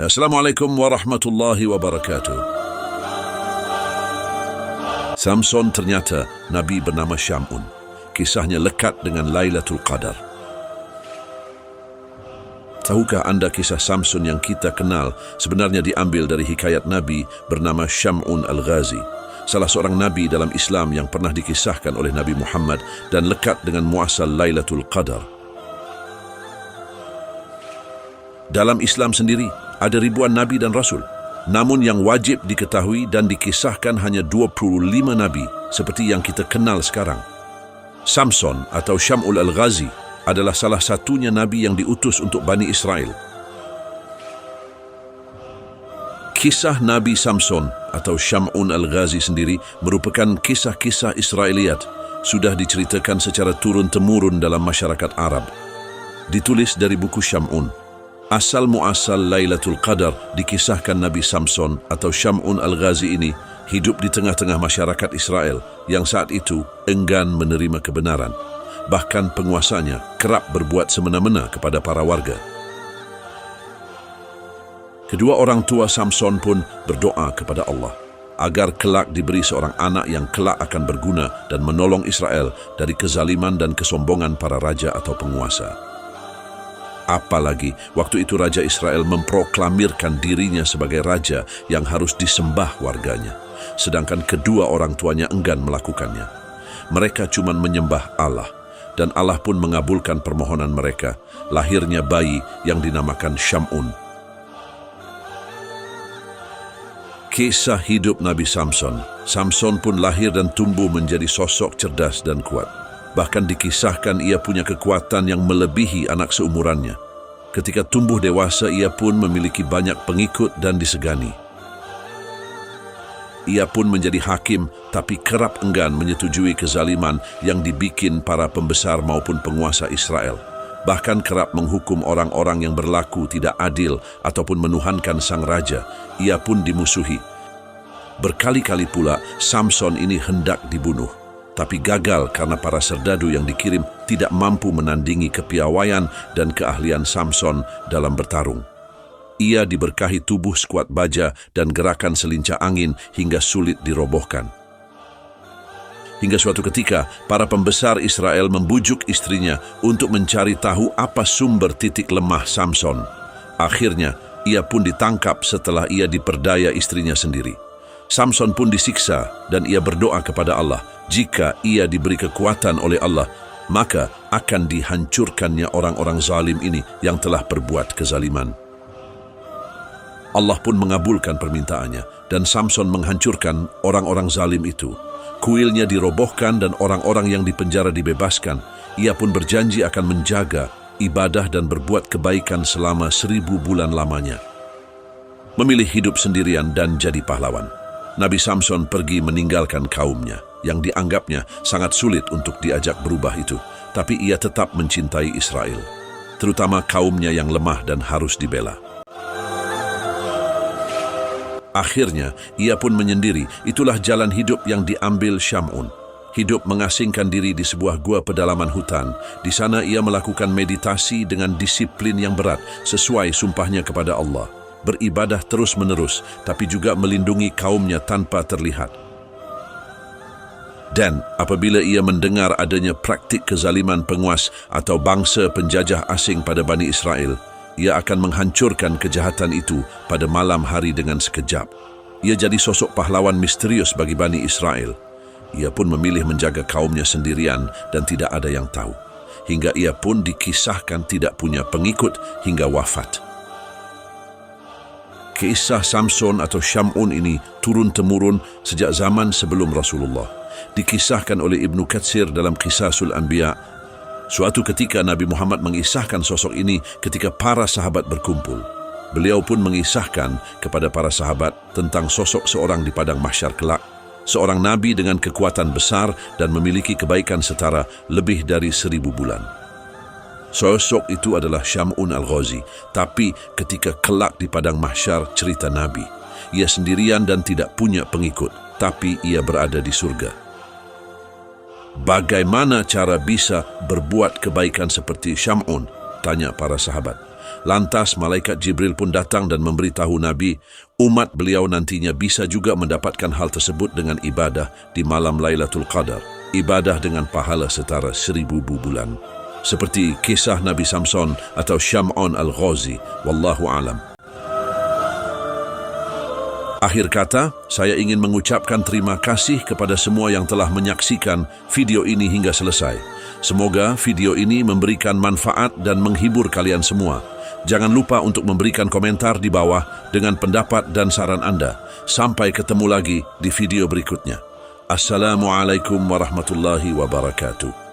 Assalamualaikum warahmatullahi wabarakatuh. Samson ternyata Nabi bernama Syamun. Kisahnya lekat dengan Lailatul Qadar. Tahukah anda kisah Samson yang kita kenal sebenarnya diambil dari hikayat Nabi bernama Syam'un Al-Ghazi, salah seorang Nabi dalam Islam yang pernah dikisahkan oleh Nabi Muhammad dan lekat dengan muasal Lailatul Qadar. Dalam Islam sendiri, ada ribuan Nabi dan Rasul. Namun yang wajib diketahui dan dikisahkan hanya 25 Nabi seperti yang kita kenal sekarang. Samson atau Syam'ul Al-Ghazi adalah salah satunya Nabi yang diutus untuk Bani Israel. Kisah Nabi Samson atau Syam'un Al-Ghazi sendiri merupakan kisah-kisah Israiliyat, sudah diceritakan secara turun-temurun dalam masyarakat Arab. Ditulis dari buku Syam'un. Asal muasal Lailatul Qadar dikisahkan Nabi Samson atau Syam'un Al-Ghazi ini hidup di tengah-tengah masyarakat Israel yang saat itu enggan menerima kebenaran. Bahkan penguasanya kerap berbuat semena-mena kepada para warga. Kedua orang tua Samson pun berdoa kepada Allah agar kelak diberi seorang anak yang kelak akan berguna dan menolong Israel dari kezaliman dan kesombongan para raja atau penguasa. Apalagi waktu itu Raja Israel memproklamirkan dirinya sebagai raja yang harus disembah warganya, sedangkan kedua orang tuanya enggan melakukannya. Mereka cuma menyembah Allah, dan Allah pun mengabulkan permohonan mereka. Lahirnya bayi yang dinamakan Syam'un. Kisah hidup Nabi Samson. Samson pun lahir dan tumbuh menjadi sosok cerdas dan kuat. Bahkan dikisahkan ia punya kekuatan yang melebihi anak seumurannya. Ketika tumbuh dewasa, ia pun memiliki banyak pengikut dan disegani. Ia pun menjadi hakim, tapi kerap enggan menyetujui kezaliman yang dibikin para pembesar maupun penguasa Israel. Bahkan kerap menghukum orang-orang yang berlaku tidak adil ataupun menuhankan sang raja. Ia pun dimusuhi. Berkali-kali pula Samson ini hendak dibunuh, tapi gagal karena para serdadu yang dikirim tidak mampu menandingi kepiawaian dan keahlian Samson dalam bertarung. Ia diberkahi tubuh sekuat baja dan gerakan selincah angin hingga sulit dirobohkan. Hingga suatu ketika, para pembesar Israel membujuk istrinya untuk mencari tahu apa sumber titik lemah Samson. Akhirnya, ia pun ditangkap setelah ia diperdaya istrinya sendiri. Samson pun disiksa dan ia berdoa kepada Allah. Jika ia diberi kekuatan oleh Allah, maka akan dihancurkannya orang-orang zalim ini yang telah berbuat kezaliman. Allah pun mengabulkan permintaannya dan Samson menghancurkan orang-orang zalim itu. Kuilnya dirobohkan dan orang-orang yang dipenjara dibebaskan. Ia pun berjanji akan menjaga ibadah dan berbuat kebaikan selama 1000 bulan lamanya. Memilih hidup sendirian dan jadi pahlawan. Nabi Samson pergi meninggalkan kaumnya yang dianggapnya sangat sulit untuk diajak berubah itu, tapi ia tetap mencintai Israel, terutama kaumnya yang lemah dan harus dibela. Akhirnya, ia pun menyendiri. Itulah jalan hidup yang diambil Syam'un. Hidup mengasingkan diri di sebuah gua pedalaman hutan. Di sana ia melakukan meditasi dengan disiplin yang berat, sesuai sumpahnya kepada Allah. Beribadah terus-menerus, tapi juga melindungi kaumnya tanpa terlihat. Dan apabila ia mendengar adanya praktik kezaliman penguas atau bangsa penjajah asing pada Bani Israel, ia akan menghancurkan kejahatan itu pada malam hari dengan sekejap. Ia jadi sosok pahlawan misterius bagi Bani Israel. Ia pun memilih menjaga kaumnya sendirian dan tidak ada yang tahu. Hingga ia pun dikisahkan tidak punya pengikut hingga wafat. Kisah Samson atau Syam'un ini turun-temurun sejak zaman sebelum Rasulullah. Dikisahkan oleh Ibnu Katsir dalam Qisasul Anbiya. Suatu ketika Nabi Muhammad mengisahkan sosok ini ketika para sahabat berkumpul. Beliau pun mengisahkan kepada para sahabat tentang sosok seorang di padang mahsyar kelak. Seorang nabi dengan kekuatan besar dan memiliki kebaikan setara lebih dari 1000 bulan. Sosok itu adalah Syam'un Al-Ghazi. Tapi ketika kelak di padang mahsyar cerita Nabi, ia sendirian dan tidak punya pengikut. tapi ia berada di surga. Bagaimana cara bisa berbuat kebaikan seperti Syam'un? Tanya para sahabat. Lantas malaikat Jibril pun datang dan memberitahu Nabi, umat beliau nantinya bisa juga mendapatkan hal tersebut dengan ibadah di malam Lailatul Qadar. Ibadah dengan pahala setara 1000 bulan. Seperti kisah Nabi Samson atau Syam'un al-Ghazi. Wallahu alam. Akhir kata, saya ingin mengucapkan terima kasih kepada semua yang telah menyaksikan video ini hingga selesai. Semoga video ini memberikan manfaat dan menghibur kalian semua. Jangan lupa untuk memberikan komentar di bawah dengan pendapat dan saran Anda. Sampai ketemu lagi di video berikutnya. Assalamualaikum warahmatullahi wabarakatuh.